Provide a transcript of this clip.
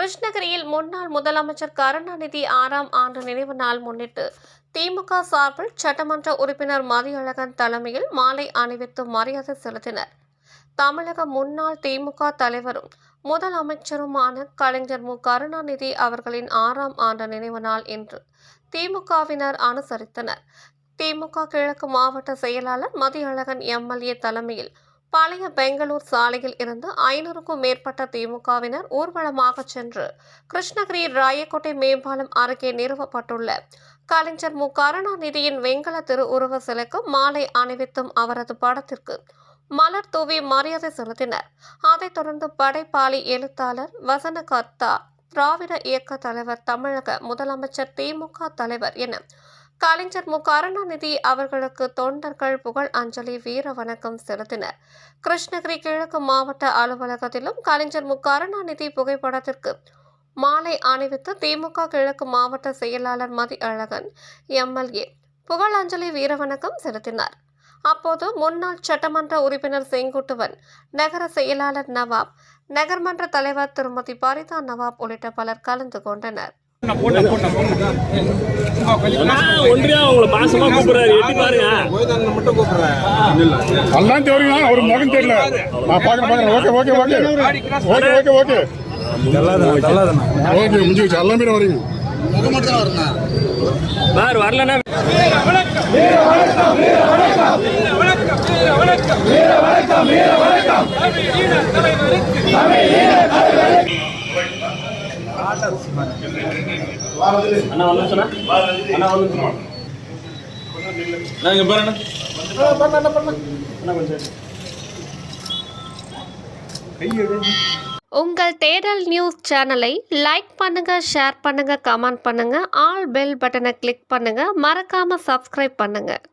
கிருஷ்ணகிரியில் முன்னாள் முதலமைச்சர் கருணாநிதி 6ஆம் ஆண்டு நினைவு நாள் முன்னிட்டு திமுக சார்பில் சட்டமன்ற உறுப்பினர் மதியழகன் தலைமையில் மாலை அணிவித்து மரியாதை செலுத்தினர். தமிழக முன்னாள் திமுக தலைவரும் முதலமைச்சருமான கலைஞர் கருணாநிதி அவர்களின் 6ஆம் ஆண்டு நினைவு நாள் இன்று திமுகவினர் அனுசரித்தனர். திமுக கிழக்கு மாவட்ட செயலாளர் மதியழகன் எம்எல்ஏ தலைமையில் பழைய பெங்களூர் சாலையில் இருந்து 500க்கும் மேற்பட்ட திமுகவினர் ஊர்வலமாக சென்று கிருஷ்ணகிரி ராயக்கோட்டை மேம்பாலம் அருகே நிறுவப்பட்டுள்ள கலைஞர் கருணாநிதியின் வெங்கல திருவுருவ சிலைக்கு மாலை அணிவித்தும் அவரது படத்திற்கு மலர் தூவி மரியாதை செலுத்தினர். அதைத் தொடர்ந்து படைப்பாளி, எழுத்தாளர், வசனகர்த்தா, திராவிட இயக்க தலைவர், தமிழக முதலமைச்சர், திமுக தலைவர் என கலைஞர் கருணாநிதி அவர்களுக்கு தொண்டர்கள் புகழ் அஞ்சலி, வீர வணக்கம் செலுத்தினர். கிருஷ்ணகிரி கிழக்கு மாவட்ட அலுவலகத்திலும் கலைஞர் கருணாநிதி புகைப்படத்திற்கு மாலை அணிவித்து திமுக கிழக்கு மாவட்ட செயலாளர் மதியழகன் எம்எல்ஏ புகழ் அஞ்சலி, வீர வணக்கம் செலுத்தினார். அப்போது முன்னாள் சட்டமன்ற உறுப்பினர் செங்குட்டுவன், நகர செயலாளர் நவாப், நகர்மன்ற தலைவர் திருமதி பரிதா நவாப் உள்ளிட்ட பலர் கலந்து கொண்டனர். ஒன்றியா உங்களை பாசமா கூப்பிடுறாரு, எட்டி பாருங்க. எல்லாம் தெரியுமா, ஒரு முகம் தெரியல. நான் பாக்குறேன். Okay okay okay okay okay okay okay முடிஞ்சு எல்லாம் பேரும் வரீங்க. முகம் மட்டும் தான் வரணும். பார் வரலன்னா அண்ணா வந்து சொன்னா அண்ணா வந்து சொன்னா நான் இங்க பாருங்க உங்கள் தேடல் நியூஸ் சேனலை லைக் பண்ணுங்க, ஷேர் பண்ணுங்க, கமெண்ட் பண்ணுங்க, ஆல் பெல் பட்டனை கிளிக் பண்ணுங்க, மறக்காம சப்ஸ்கிரைப் பண்ணுங்க.